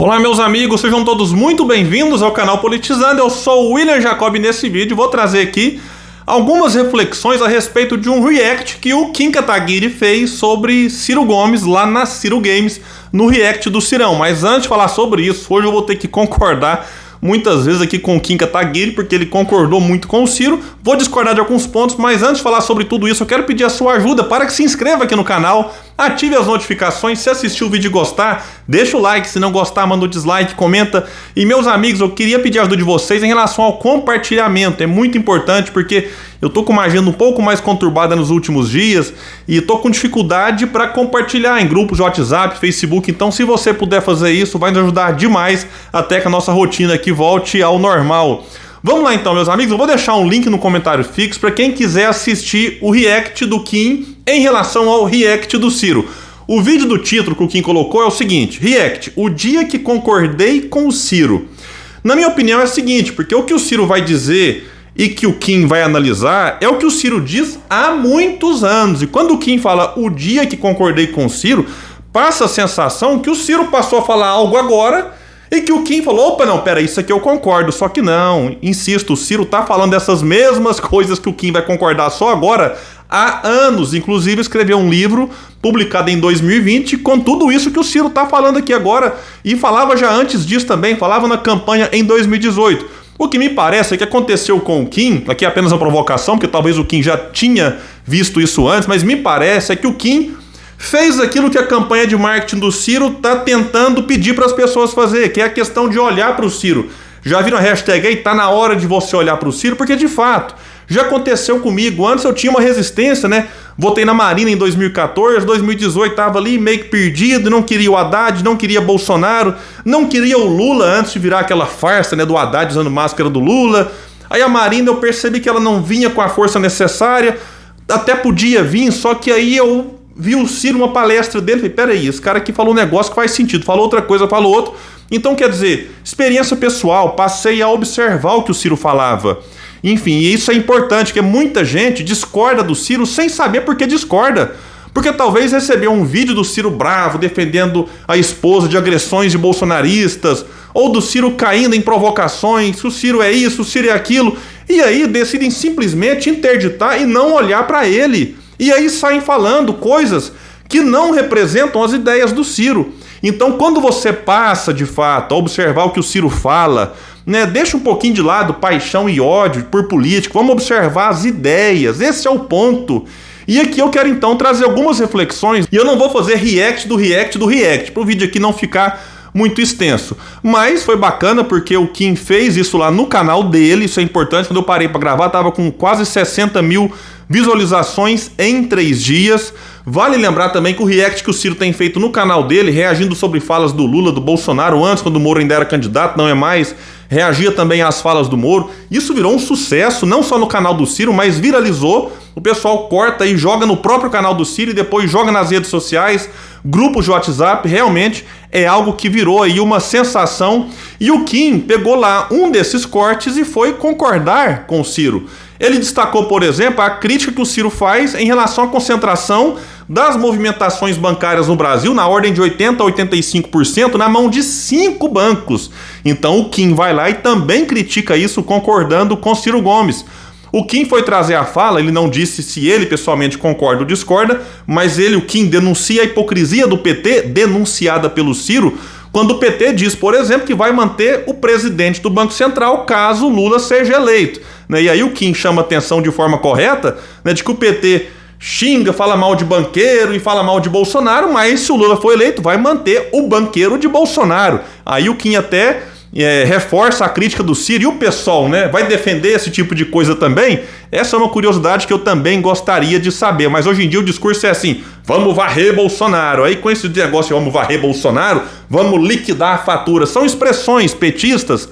Olá meus amigos, sejam todos muito bem-vindos ao canal Politizando. Eu sou o William Jacob e nesse vídeo vou trazer aqui algumas reflexões a respeito de um react que o Kim Kataguiri fez sobre Ciro Gomes lá na Ciro Games, no react do Cirão. Mas antes de falar sobre isso, hoje eu vou ter que concordar muitas vezes aqui com o Kim Kataguiri, porque ele concordou muito com o Ciro. Vou discordar de alguns pontos, mas antes de falar sobre tudo isso, eu quero pedir a sua ajuda para que se inscreva aqui no canal, ative as notificações, se assistiu o vídeo e gostar, deixa o like, se não gostar, manda o dislike, comenta. E meus amigos, eu queria pedir a ajuda de vocês em relação ao compartilhamento, é muito importante porque eu tô com uma agenda um pouco mais conturbada nos últimos dias e tô com dificuldade para compartilhar em grupos de WhatsApp, Facebook, então se você puder fazer isso, vai nos ajudar demais até que a nossa rotina aqui volte ao normal. Vamos lá então, meus amigos, eu vou deixar um link no comentário fixo para quem quiser assistir o react do Kim em relação ao react do Ciro. O vídeo do título que o Kim colocou é o seguinte: react, o dia que concordei com o Ciro. Na minha opinião é o seguinte, porque o que o Ciro vai dizer e que o Kim vai analisar é o que o Ciro diz há muitos anos. E quando o Kim fala o dia que concordei com o Ciro, passa a sensação que o Ciro passou a falar algo agora e que o Kim falou, opa, não, pera, isso aqui eu concordo, só que não, insisto, o Ciro tá falando dessas mesmas coisas que o Kim vai concordar só agora há anos, inclusive escreveu um livro publicado em 2020 com tudo isso que o Ciro tá falando aqui agora e falava já antes disso também, falava na campanha em 2018. O que me parece é que aconteceu com o Kim, aqui é apenas uma provocação, porque talvez o Kim já tinha visto isso antes, mas me parece é que o Kim fez aquilo que a campanha de marketing do Ciro está tentando pedir para as pessoas fazer, que é a questão de olhar para o Ciro. Já viram a hashtag aí? Tá na hora de você olhar para o Ciro, porque de fato, já aconteceu comigo. Antes eu tinha uma resistência, né? Votei na Marina em 2014, 2018 estava ali meio que perdido, não queria o Haddad, não queria Bolsonaro, não queria o Lula antes de virar aquela farsa, né, do Haddad usando máscara do Lula. Aí a Marina eu percebi que ela não vinha com a força necessária, até podia vir, só que aí eu vi o Ciro numa palestra dele, falei, peraí, esse cara aqui falou um negócio que faz sentido, falou outra coisa, falou outro. Então, quer dizer, experiência pessoal, passei a observar o que o Ciro falava. Enfim, e isso é importante, porque muita gente discorda do Ciro sem saber por que discorda. Porque talvez recebeu um vídeo do Ciro bravo, defendendo a esposa de agressões de bolsonaristas, ou do Ciro caindo em provocações, o Ciro é isso, o Ciro é aquilo, e aí decidem simplesmente interditar e não olhar para ele. E aí saem falando coisas que não representam as ideias do Ciro. Então, quando você passa, de fato, a observar o que o Ciro fala, né, deixa um pouquinho de lado paixão e ódio por político, vamos observar as ideias, esse é o ponto. E aqui eu quero então trazer algumas reflexões, e eu não vou fazer react do react do react, para o vídeo aqui não ficar muito extenso. Mas foi bacana porque o Kim fez isso lá no canal dele, isso é importante. Quando eu parei para gravar, estava com quase 60 mil visualizações em 3 dias. Vale lembrar também que o react que o Ciro tem feito no canal dele, reagindo sobre falas do Lula, do Bolsonaro, antes, quando o Moro ainda era candidato, não é mais, reagia também às falas do Moro. Isso virou um sucesso, não só no canal do Ciro, mas viralizou. O pessoal corta e joga no próprio canal do Ciro e depois joga nas redes sociais, grupos de WhatsApp. Realmente é algo que virou aí uma sensação. E o Kim pegou lá um desses cortes e foi concordar com o Ciro. Ele destacou, por exemplo, a crítica que o Ciro faz em relação à concentração das movimentações bancárias no Brasil, na ordem de 80% a 85%, na mão de 5 bancos. Então o Kim vai lá e também critica isso, concordando com Ciro Gomes. O Kim foi trazer a fala, ele não disse se ele pessoalmente concorda ou discorda, mas o Kim denuncia a hipocrisia do PT, denunciada pelo Ciro, quando o PT diz, por exemplo, que vai manter o presidente do Banco Central caso Lula seja eleito. E aí o Kim chama atenção de forma correta, né, de que o PT xinga, fala mal de banqueiro e fala mal de Bolsonaro, mas se o Lula for eleito, vai manter o banqueiro de Bolsonaro. Aí o Kim até reforça a crítica do Ciro e o PSOL, né, vai defender esse tipo de coisa também. Essa é uma curiosidade que eu também gostaria de saber, mas hoje em dia o discurso é assim, vamos varrer Bolsonaro. Aí com esse negócio, vamos varrer Bolsonaro, vamos liquidar a fatura. São expressões petistas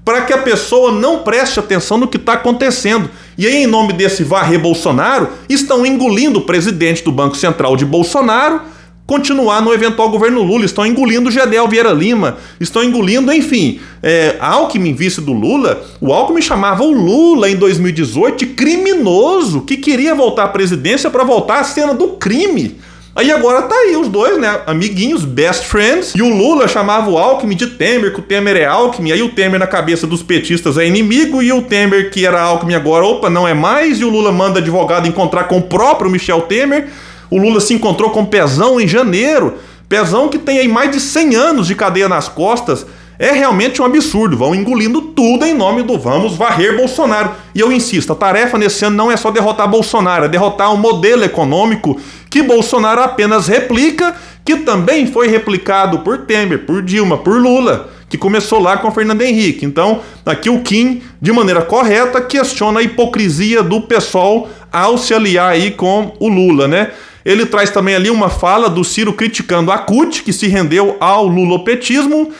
para que a pessoa não preste atenção no que está acontecendo. E aí, em nome desse varrer Bolsonaro, estão engolindo o presidente do Banco Central de Bolsonaro, continuar no eventual governo Lula, estão engolindo Gedel Vieira Lima, estão engolindo, enfim, Alckmin, vice do Lula. O Alckmin chamava o Lula em 2018 de criminoso, que queria voltar à presidência para voltar à cena do crime. Aí agora tá aí os dois, né, amiguinhos, best friends, e o Lula chamava o Alckmin de Temer, que o Temer é Alckmin, aí o Temer na cabeça dos petistas é inimigo, e o Temer que era Alckmin agora, opa, não é mais, e o Lula manda advogado encontrar com o próprio Michel Temer. O Lula se encontrou com o Pezão em janeiro, Pezão que tem aí mais de 100 anos de cadeia nas costas. É realmente um absurdo, vão engolindo tudo em nome do vamos varrer Bolsonaro. E eu insisto, a tarefa nesse ano não é só derrotar Bolsonaro, é derrotar um modelo econômico que Bolsonaro apenas replica, que também foi replicado por Temer, por Dilma, por Lula, que começou lá com Fernando Henrique. Então, aqui o Kim, de maneira correta, questiona a hipocrisia do PSOL ao se aliar aí com o Lula, né? Ele traz também ali uma fala do Ciro criticando a CUT, que se rendeu ao lulopetismo.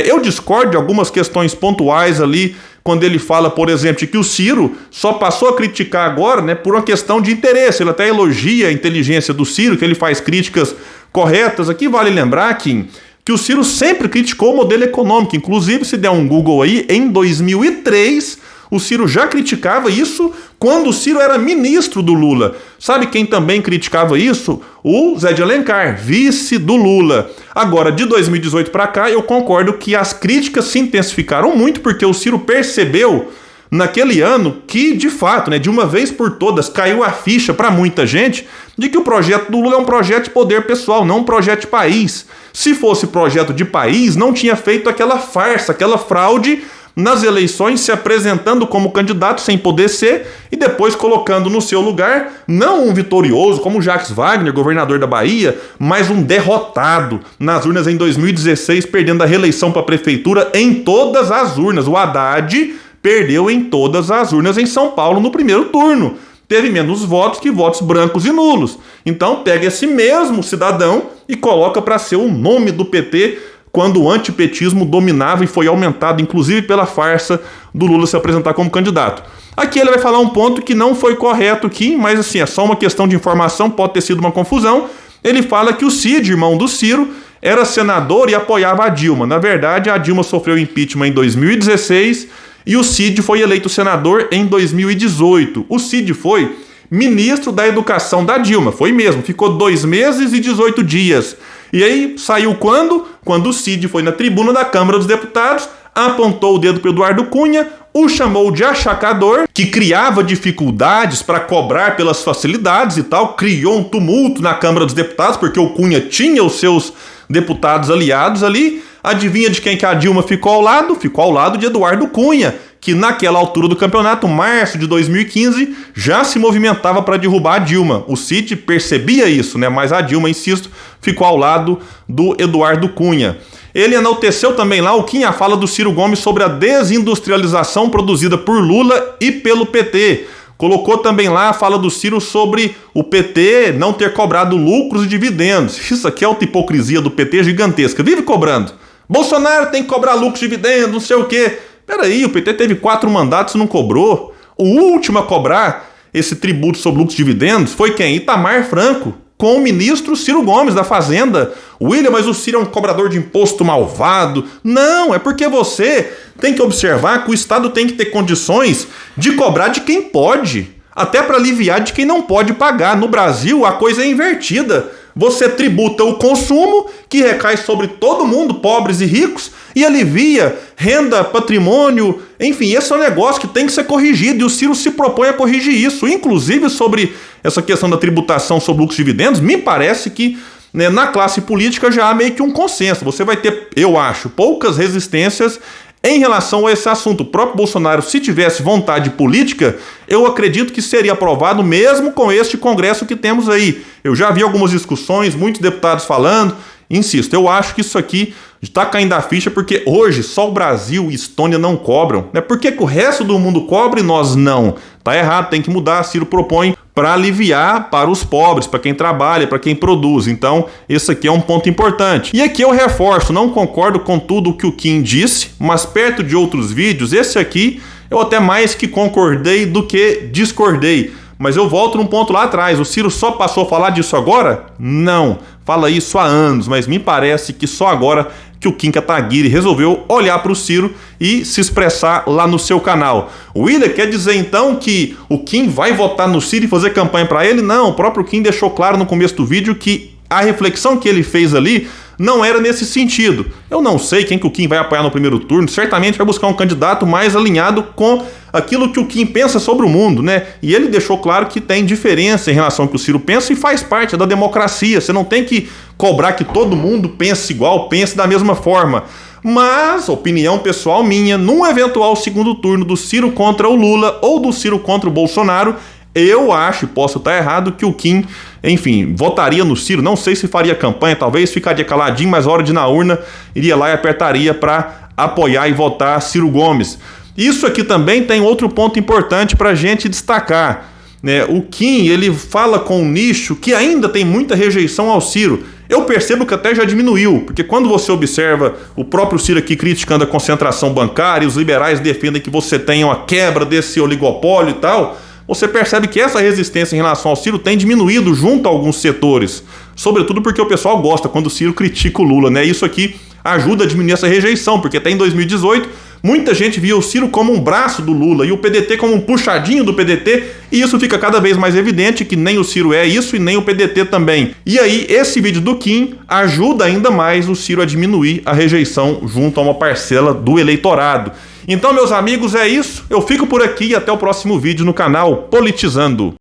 Eu discordo de algumas questões pontuais ali, quando ele fala, por exemplo, de que o Ciro só passou a criticar agora, né, por uma questão de interesse. Ele até elogia a inteligência do Ciro, que ele faz críticas corretas. Aqui vale lembrar que o Ciro sempre criticou o modelo econômico. Inclusive, se der um Google aí, em 2003... o Ciro já criticava isso quando o Ciro era ministro do Lula. Sabe quem também criticava isso? O Zé de Alencar, vice do Lula. Agora, de 2018 para cá, eu concordo que as críticas se intensificaram muito, porque o Ciro percebeu naquele ano que, de fato, né, de uma vez por todas, caiu a ficha para muita gente de que o projeto do Lula é um projeto de poder pessoal, não um projeto de país. Se fosse projeto de país, não tinha feito aquela farsa, aquela fraude nas eleições, se apresentando como candidato sem poder ser e depois colocando no seu lugar não um vitorioso como Jacques Wagner, governador da Bahia, mas um derrotado nas urnas em 2016, perdendo a reeleição para a prefeitura em todas as urnas. O Haddad perdeu em todas as urnas em São Paulo no primeiro turno. Teve menos votos que votos brancos e nulos. Então pega esse mesmo cidadão e coloca para ser o nome do PT, quando o antipetismo dominava e foi aumentado, inclusive pela farsa do Lula se apresentar como candidato. Aqui ele vai falar um ponto que não foi correto aqui, mas assim, é só uma questão de informação, pode ter sido uma confusão. Ele fala que o Cid, irmão do Ciro, era senador e apoiava a Dilma. Na verdade, a Dilma sofreu impeachment em 2016 e o Cid foi eleito senador em 2018. O Cid foi ministro da Educação da Dilma, foi mesmo, ficou 2 meses e 18 dias. E aí saiu quando? Quando o Cid foi na tribuna da Câmara dos Deputados, apontou o dedo para Eduardo Cunha, o chamou de achacador, que criava dificuldades para cobrar pelas facilidades e tal, criou um tumulto na Câmara dos Deputados, porque o Cunha tinha os seus deputados aliados ali. Adivinha de quem que a Dilma ficou ao lado? Ficou ao lado de Eduardo Cunha, que naquela altura do campeonato, março de 2015, já se movimentava para derrubar a Dilma. O Cid percebia isso, né? Mas a Dilma, insisto, ficou ao lado do Eduardo Cunha. Ele enalteceu também lá o Kim, a fala do Ciro Gomes sobre a desindustrialização produzida por Lula e pelo PT. Colocou também lá a fala do Ciro sobre o PT não ter cobrado lucros e dividendos. Isso aqui é outra hipocrisia do PT gigantesca. Vive cobrando. Bolsonaro tem que cobrar lucros e dividendos, não sei o quê. Peraí, o PT teve 4 mandatos e não cobrou. O último a cobrar esse tributo sobre lucros e dividendos foi quem? Itamar Franco, com o ministro Ciro Gomes da Fazenda. William, mas o Ciro é um cobrador de imposto malvado. Não, é porque você tem que observar que o Estado tem que ter condições de cobrar de quem pode, até para aliviar de quem não pode pagar. No Brasil, a coisa é invertida. Você tributa o consumo, que recai sobre todo mundo, pobres e ricos, e alivia renda, patrimônio, enfim, esse é um negócio que tem que ser corrigido, e o Ciro se propõe a corrigir isso. Inclusive sobre essa questão da tributação sobre lucros e dividendos, me parece que, né, na classe política já há meio que um consenso. Você vai ter, eu acho, poucas resistências em relação a esse assunto. O próprio Bolsonaro, se tivesse vontade política, eu acredito que seria aprovado mesmo com este Congresso que temos aí. Eu já vi algumas discussões, muitos deputados falando. Insisto, eu acho que isso aqui está caindo a ficha, porque hoje só o Brasil e Estônia não cobram. Né? Por que o resto do mundo cobra e nós não? Tá errado, tem que mudar. Ciro propõe para aliviar para os pobres, para quem trabalha, para quem produz. Então, esse aqui é um ponto importante. E aqui eu reforço, não concordo com tudo o que o Kim disse, mas perto de outros vídeos, esse aqui eu até mais que concordei do que discordei. Mas eu volto num ponto lá atrás. O Ciro só passou a falar disso agora? Não. Fala isso há anos, mas me parece que só agora que o Kim Kataguiri resolveu olhar para o Ciro e se expressar lá no seu canal. O William quer dizer então que o Kim vai votar no Ciro e fazer campanha para ele? Não, o próprio Kim deixou claro no começo do vídeo que a reflexão que ele fez ali não era nesse sentido. Eu não sei quem que o Kim vai apoiar no primeiro turno, certamente vai buscar um candidato mais alinhado com aquilo que o Kim pensa sobre o mundo, né? E ele deixou claro que tem diferença em relação ao que o Ciro pensa e faz parte da democracia. Você não tem que cobrar que todo mundo pense igual, pense da mesma forma. Mas, opinião pessoal minha, num eventual segundo turno do Ciro contra o Lula ou do Ciro contra o Bolsonaro, eu acho, posso estar errado, que o Kim, enfim, votaria no Ciro. Não sei se faria campanha, talvez ficaria caladinho, mas na hora de ir na urna, iria lá e apertaria para apoiar e votar Ciro Gomes. Isso aqui também tem outro ponto importante para a gente destacar, né? O Kim, ele fala com um nicho que ainda tem muita rejeição ao Ciro. Eu percebo que até já diminuiu, porque quando você observa o próprio Ciro aqui criticando a concentração bancária, os liberais defendem que você tenha uma quebra desse oligopólio e tal, você percebe que essa resistência em relação ao Ciro tem diminuído junto a alguns setores, sobretudo porque o pessoal gosta quando o Ciro critica o Lula, né? Isso aqui ajuda a diminuir essa rejeição, porque até em 2018 muita gente via o Ciro como um braço do Lula e o PDT como um puxadinho do PDT, e isso fica cada vez mais evidente que nem o Ciro é isso e nem o PDT também. E aí esse vídeo do Kim ajuda ainda mais o Ciro a diminuir a rejeição junto a uma parcela do eleitorado. Então, meus amigos, é isso. Eu fico por aqui e até o próximo vídeo no canal Politizando.